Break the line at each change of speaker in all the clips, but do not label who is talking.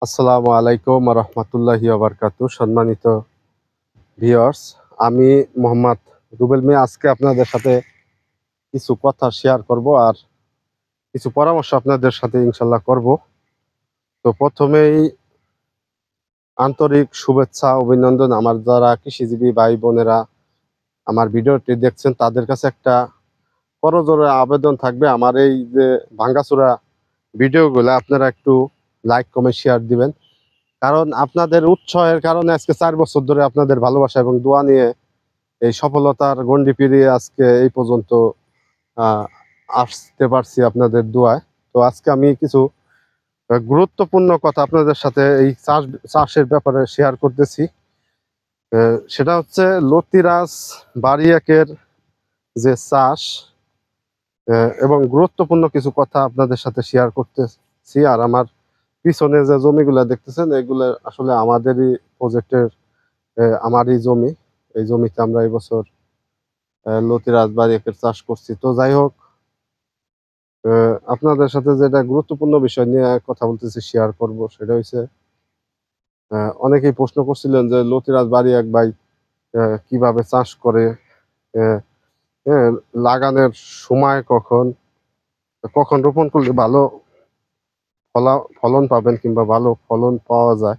আসসালামু আলাইকুম রহমতুল্লাহি ওয়া সম্মানিত ভিউয়ার্স, আমি মোহাম্মদ রুবেল মিয়া আজকে আপনাদের সাথে কিছু কথা শেয়ার করব আর কিছু পরামর্শ আপনাদের সাথে ইনশাল্লাহ করব। তো প্রথমেই আন্তরিক শুভেচ্ছা অভিনন্দন আমার যারা কৃষিজীবী ভাই বোনেরা আমার ভিডিওটি দেখছেন তাদের কাছে একটা করজোড়ে আবেদন থাকবে, আমার এই যে ভাঙ্গাচোরা ভিডিওগুলো আপনারা একটু লাইক কমেন্ট শেয়ার দিবেন। কারণ আপনাদের উৎসাহের কারণে আজকে 4 বছর ধরে আপনাদের ভালোবাসা এবং দোয়া নিয়ে এই সফলতার গণ্ডি পেরিয়ে আজকে এই পর্যন্ত আহ, আসতে পারছি আপনাদের দোয়ায়। তো আজকে আমি কিছু গুরুত্বপূর্ণ কথা আপনাদের সাথে এই চাষের ব্যাপারে শেয়ার করতেছি। সেটা হচ্ছে লতিরাজ বারিয়াকের যে চাষ, এবং গুরুত্বপূর্ণ কিছু কথা আপনাদের সাথে শেয়ার করতেছি। আর আমার পিছনে যে জমিগুলো দেখতেছেন এগুলো আসলে আমাদেরই প্রজেক্টের, আমারই জমি। এই জমিতে আমরা এই বছর লতিরাজ বারিয়াকের চাষ করছি। তো যাই হোক, আপনাদের সাথে যেটা গুরুত্বপূর্ণ বিষয় নিয়ে কথা বলতেছি শেয়ার করব সেটা হচ্ছে, অনেকেই প্রশ্ন করছিলেন যে লতিরাজ বারিয়াক ভাই কিভাবে চাষ করে, আহ, হ্যাঁ, লাগানোর সময় কখন কখন রোপণ করলে ভালো ফলন পাবেন কিংবা ভালো ফলন পাওয়া যায়।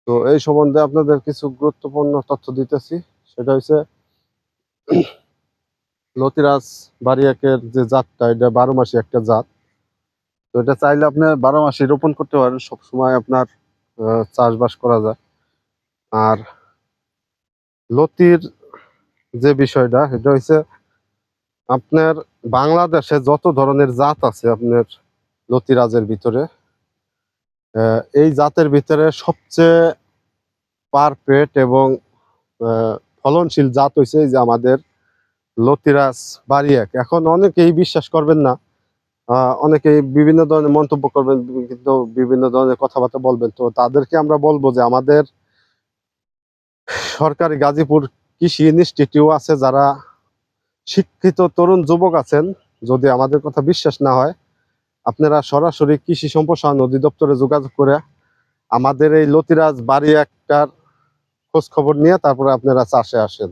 তো এই সম্বন্ধে আপনাদের কিছু গুরুত্বপূর্ণ তথ্য দিতেছি। সেটা হচ্ছে লতিরাজ বারিয়াকের যে জাতটা, এটা 12 মাসি একটা জাত। তো এটা চাইলে আপনি 12 মাসি রোপণ করতে পারেন, সবসময় আপনার চাষবাস করা যায়। আর লতির যে বিষয়টা সেটা হচ্ছে, আপনার বাংলাদেশে যত ধরনের জাত আছে আপনার লতিরাজের ভিতরে, এই জাতের ভিতরে সবচেয়ে পারফেক্ট এবং ফলনশীল জাত হয়েছে এই যে আমাদের লতিরাজ বারিয়াক। এখন অনেকেই বিশ্বাস করবেন না, অনেকেই বিভিন্ন ধরনের মন্তব্য করবেন, কিন্তু বিভিন্ন ধরনের কথাবার্তা বলবেন। তো তাদেরকে আমরা বলবো যে আমাদের সরকারি গাজীপুর কৃষি ইনস্টিটিউট আছে, যারা শিক্ষিত তরুণ যুবক আছেন, যদি আমাদের কথা বিশ্বাস না হয় আপনারা সরাসরি কৃষি সম্প্রসারণ অধিদপ্তরে যোগাযোগ করে আমাদের এই লতিরাজ বারিয়াকটার খোঁজ খবর নিয়ে তারপরে আপনারা চাষে আসেন।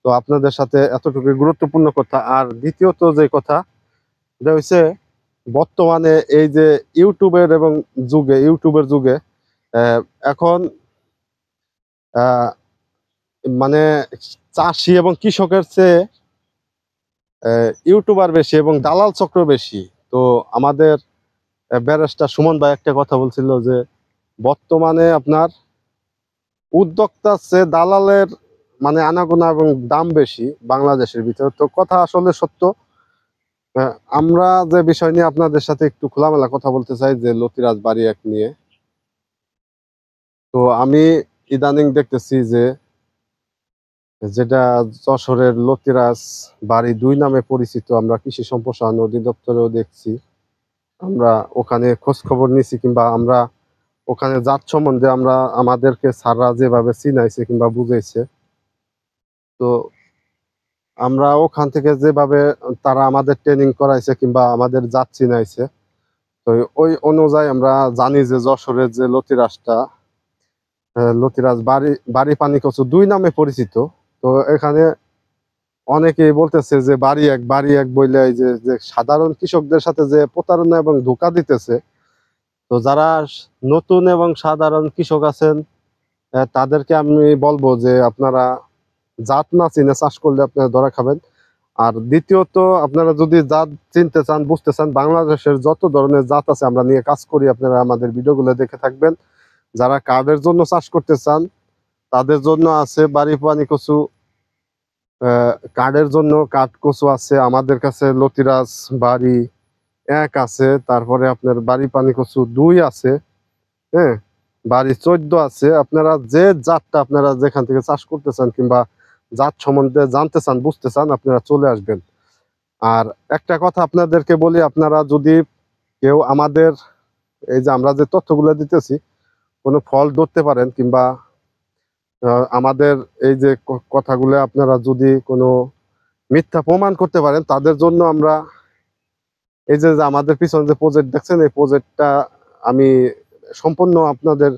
তো আপনাদের সাথে এতটুকু গুরুত্বপূর্ণ কথা। আর দ্বিতীয়ত যে কথা, এটা হচ্ছে বর্তমানে এই যে ইউটিউবের যুগে আহ, এখন আহ, মানে চাষি এবং কৃষকের চেয়ে ইউটিউবার বেশি এবং দালাল চক্র বেশি। তো আমাদের ব্যারিস্টার সুমন ভাই একটা কথা বলছিল যে বর্তমানে আপনার উদ্যোক্তার চেয়ে দালালের আনাগোনা এবং দাম বেশি বাংলাদেশের ভিতরে। তো কথা আসলে সত্য। আমরা যে বিষয় নিয়ে আপনাদের সাথে একটু খোলামেলা কথা বলতে চাই যে লতিরাজ বারিয়াক নিয়ে। তো আমি ইদানিং দেখতেছি যে যেটা যশোরের লতিরাজ বাড়ি 2 নামে পরিচিত, আমরা কৃষি সম্প্রসারণ অধিদপ্তরেও দেখছি, আমরা ওখানে খোঁজ খবর নিছি কিংবা আমরা ওখানে জাত সম্বন্ধে আমরা আমাদেরকে স্যাররা যেভাবে চিনাইছে কিংবা বুঝাইছে, তো আমরা ওখান থেকে যেভাবে তারা আমাদের ট্রেনিং করাইছে কিংবা আমাদের জাত চিনাইছে, তো ওই অনুযায়ী আমরা জানি যে যশোরের যে লতিরাজটা, লতিরাজ বাড়ি বাড়ি পানি কচু 2 নামে পরিচিত। তো এখানে অনেকেই বলতেছে যে বাড়ি এক বইলে এই যে যে সাধারণ কৃষকদের সাথে যে প্রতারণা এবং ধোঁকা দিতেছে। তো যারা নতুন এবং সাধারণ কৃষক আছেন, তাদেরকে আমি বলবো যে আপনারা জাত না চিনে চাষ করলে আপনারা ধরা খাবেন। আর দ্বিতীয়ত, আপনারা যদি জাত চিনতে চান, বুঝতে চান, বাংলাদেশের যত ধরনের জাত আছে আমরা নিয়ে কাজ করি, আপনারা আমাদের ভিডিওগুলো দেখে থাকবেন। যারা কার্ডের জন্য চাষ করতে চান তাদের জন্য আছে বাড়ি পানি কচু, কার্ডের জন্য কাঠ কচু আছে আমাদের কাছে, লতিরাজ বাড়ি 1 আছে, তারপরে আপনার বাড়ি পানি কচু 2 আছে, হ্যাঁ, বাড়ি 14 আছে। আপনারা যে জাতটা আপনারা যেখান থেকে চাষ করতে চান কিংবা জাত সম্বন্ধে জানতে চান, বুঝতে চান, আপনারা চলে আসবেন। আর একটা কথা আপনাদেরকে বলি, আপনারা যদি কেউ আমাদের এই যে আমরা যে তথ্যগুলো দিতেছি কোনো ফল ধরতে পারেন কিংবা আমাদের এই যে কথাগুলো আপনারা যদি কোনো মিথ্যা প্রমাণ করতে পারেন, তাদের জন্য আমরা এই যে যে আমাদের পিছনে যে প্রজেক্ট দেখছেন এই প্রজেক্টটা আমি সম্পূর্ণ আপনাদের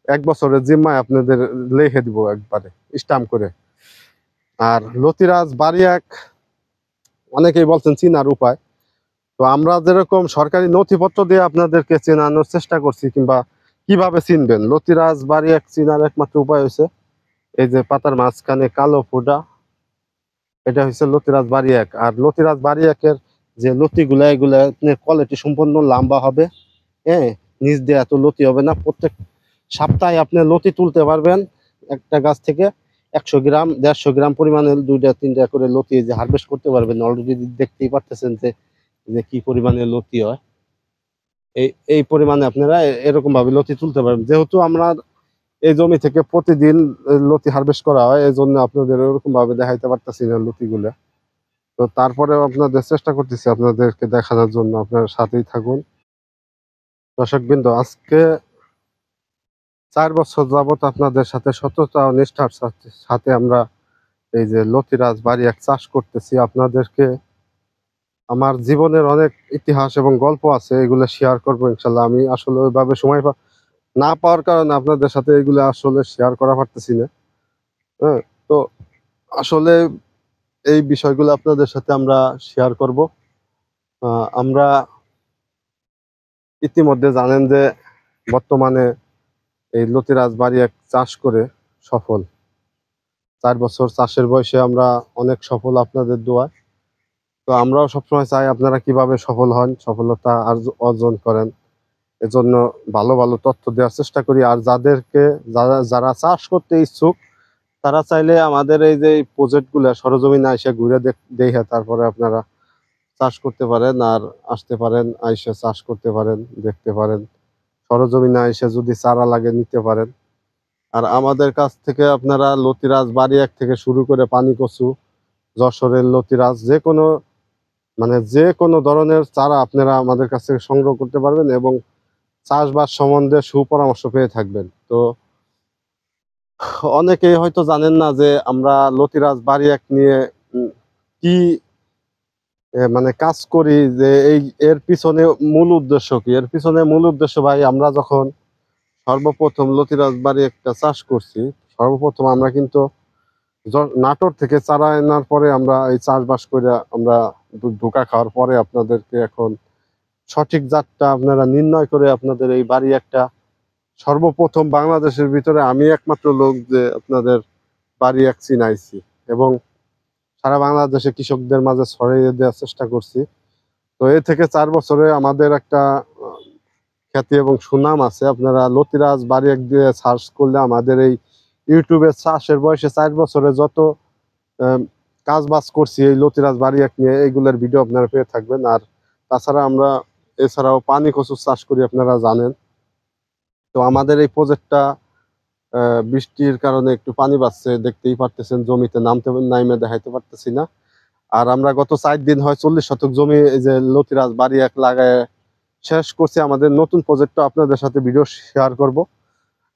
1 বছরের জিম্মায় আপনাদের লিখে দিব একবারে স্টাম্প করে। আর লতিরাজ বাড়ি এক অনেকেই বলছেন চিনার উপায়, তো আমরা যেরকম সরকারি নথিপত্র দিয়ে আপনাদেরকে চেনানোর চেষ্টা করছি, কিংবা কিভাবে চিনবেন লতিরাজ বাড়ি এক চিনার একমাত্র উপায় হচ্ছে এই যে পাতার মাঝখানে কালো ফোঁটা, এটা হচ্ছে লতিরাজ বাড়ি এক। আর লতিরাজ বাড়ি একের যে লতিগুলা এগুলা কোয়ালিটি সম্পূর্ণ লম্বা হবে, হ্যাঁ, নিচ দিয়ে এত লতি হবে না। প্রত্যেক সপ্তাহে আপনি লতি তুলতে পারবেন একটা গাছ থেকে 100 গ্রাম 150 গ্রাম পরিমাণে 2টা 3টা করে লতি যে হারভেস্ট করতে পারবেন। অলরেডি দেখতেই পারতেছেন যে যে কি পরিমাণে লতি হয়। এই পরিমাণে আপনারা এরকম ভাবে লতি তুলতে পারবেন। যেহেতু আমরা এই জমি থেকে প্রতিদিন লতি হারভেস্ট করা হয়, এই জন্য আপনাদের এরকম ভাবে দেখাইতে পারতেছি না লতিগুলা। তো তারপরেও আপনাদের চেষ্টা করতেছি আপনাদেরকে দেখানোর জন্য, আপনার সাথেই থাকুন। দর্শকবৃন্দ, আজকে 4 বছর যাবত আপনাদের সাথে সততা ও নিষ্ঠার সাথে আমরা এই যে লতিরাজ বাড়ি এক চাষ করতেছি। আপনাদেরকে আমার জীবনের অনেক ইতিহাস এবং গল্প আছে, এগুলো শেয়ার করবো ইনশাল্লাহ। আমি আসলে ওইভাবে সময় না পাওয়ার কারণে আপনাদের সাথে এগুলো আসলে শেয়ার করা পারতেছি না। হ্যাঁ, তো আসলে এই বিষয়গুলো আপনাদের সাথে আমরা শেয়ার করব। আমরা ইতিমধ্যে জানেন যে বর্তমানে এই লতিরাজ বাড়ি এক চাষ করে সফল। 4 বছর চাষের বয়সে আমরা অনেক সফল আপনাদের দোয়ায়। তো আমরাও সবসময় চাই আপনারা কিভাবে সফল হন, সফলতা অর্জন করেন। এজন্য ভালো ভালো তথ্য দেওয়ার চেষ্টা করি। আর যারা চাষ করতে ইচ্ছুক তারা চাইলে আমাদের এই যে প্রজেক্টগুলো সরজমিনে আইসা ঘুরে দেখে তারপরে আপনারা চাষ করতে পারেন, আর আসতে পারেন, আইসা চাষ করতে পারেন, দেখতে পারেন। সরজমিনে আইসা যদি চারা লাগে নিতে পারেন। আর আমাদের কাছ থেকে আপনারা লতিরাজ বাড়ি এক থেকে শুরু করে পানি কচু, যশোরের লতিরাজ, যে কোনো ধরনের চারা আপনারা আমাদের কাছ থেকে সংগ্রহ করতে পারবেন এবং চাষবাস সম্বন্ধে সুপরামর্শ পেয়ে থাকবেন। তো অনেকেই হয়তো জানেন না যে আমরা লতিরাজ বাড়ি এক নিয়ে কি কাজ করি, যে এর পিছনে মূল উদ্দেশ্য কি। এর পিছনে মূল উদ্দেশ্য ভাই, আমরা যখন সর্বপ্রথম লতিরাজ বাড়ি একটা চাষ করছি, সর্বপ্রথম আমরা কিন্তু নাটোর থেকে চারা আনার পরে আমরা এই চাষবাস করে আমরা ধোঁকা খাওয়ার পরে আপনাদেরকে এখন সঠিক জাতটা আপনারা নির্ণয় করে আপনাদের এই বাড়ি একটা সর্বপ্রথম বাংলাদেশের ভিতরে আমি একমাত্র লোক যে আপনাদের বাড়ি এক চিনাইছি এবং সারা বাংলাদেশে কৃষকদের মাঝে ছড়িয়ে দেওয়ার চেষ্টা করছি। তো এ থেকে 4 বছরে আমাদের একটা খ্যাতি এবং সুনাম আছে। আপনারা লতিরাজ বাড়ি এক দিয়ে সার্চ করলে আমাদের এই ইউটিউবে চাষের বয়সে 4 বছরে যত কাজ বাজ করছি এই লতিরাজ বাড়ি এক নিয়ে, এইগুলোর ভিডিও আপনারা পেয়ে থাকবেন। আর তাছাড়া আমরা এছাড়াও পানি কচু চাষ করি, আপনারা জানেন। তো আমাদের এই প্রজেক্টটা বৃষ্টির কারণে একটু পানি বাড়ছে, দেখতেই পারতেছেন, জমিতে নাইমে দেখাইতে পারতেছি না। আর আমরা গত 4 দিন হয় 40 শতক জমি এই যে লতিরাজ বাড়ি এক লাগায় শেষ করছি। আমাদের নতুন প্রজেক্টটা আপনাদের সাথে ভিডিও শেয়ার করব।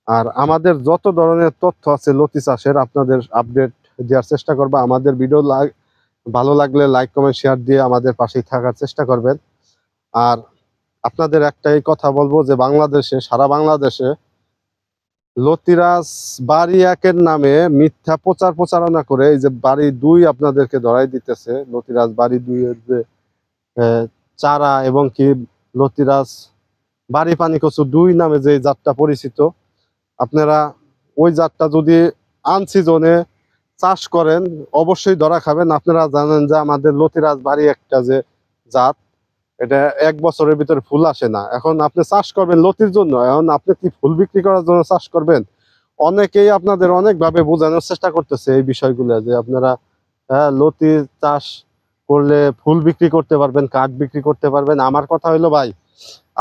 আর আমাদের যত ধরনের তথ্য আছে লতি চাষের আপনাদের আপডেট দেওয়ার চেষ্টা করবো। আমাদের ভিডিও ভালো লাগলে লাইক কমেন্ট শেয়ার দিয়ে আমাদের পাশেই থাকার চেষ্টা করবেন। আর আপনাদের একটাই কথা বলবো যে সারা বাংলাদেশে লতিরাজ বাড়ি একের নামে মিথ্যা প্রচারণা করে এই যে বাড়ি 2 আপনাদেরকে ধরাই দিতেছে। লতিরাজ বাড়ি 2 এর যে চারা এবং কি লতিরাজ বাড়ি পানি কচু 2 নামে যে জাতটা পরিচিত, আপনারা ওই জাতটা যদি আনসিজনে চাষ করেন অবশ্যই ধরা খাবেন। আপনারা জানেন যে আমাদের লতিরাজ বাড়ি একটা যে জাত, এটা 1 বছরের ভিতরে ফুল আসে না। এখন আপনি চাষ করবেন লতির জন্য, এখন আপনি কি ফুল বিক্রি করার জন্য চাষ করবেন? অনেকেই আপনাদের অনেকভাবে বোঝানোর চেষ্টা করতেছে এই বিষয়গুলো, যে আপনারা লতি চাষ করলে ফুল বিক্রি করতে পারবেন, কাঠ বিক্রি করতে পারবেন। আমার কথা হইলো ভাই,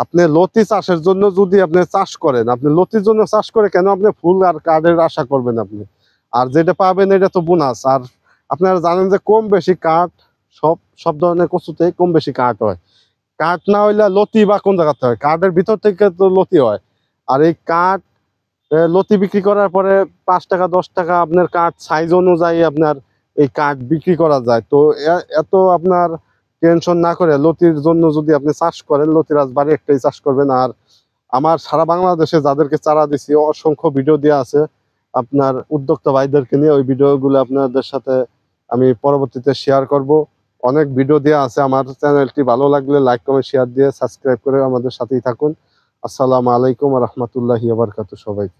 আপনি লতি চাষের জন্য যদি আপনি চাষ করেন, আপনি লতির জন্য চাষ করে কেন আপনি ফুল আর কাঠের আশা করবেন আপনি? আর যেটা পাবেন এটা তো বোনাস। আর আপনারা জানেন যে কম বেশি কাঠ সব ধরনের কচুতেই কম বেশি কাঠ হয়। কাঠ না হইলে লতি বা কোন জায়গাতে হয়? কাঠের ভিতর থেকে তো লতি হয়। আর এই কাঠ লতি বিক্রি করার পরে 5 টাকা 10 টাকা আপনার কাঠ সাইজ অনুযায়ী আপনার এই কাঠ বিক্রি করা যায়। তো এত আপনার টেনশন না করে লতির জন্য যদি আপনি চাষ করেন, লতিরাজ বাড়ি একটাই চাষ করবেন। আর আমার সারা বাংলাদেশে যাদেরকে চারা দিছি অসংখ্য ভিডিও দেওয়া আছে আপনার উদ্যোক্তা ভাইদেরকে নিয়ে। ওই ভিডিওগুলো আপনাদের সাথে আমি পরবর্তীতে শেয়ার করব। অনেক ভিডিও দেওয়া আছে। আমার চ্যানেলটি ভালো লাগলে লাইক কমেন্ট শেয়ার দিয়ে সাবস্ক্রাইব করে আমাদের সাথেই থাকুন। আসসালামু আলাইকুম ওয়া রাহমাতুল্লাহি ওয়া বারাকাতুহু সবাইকে।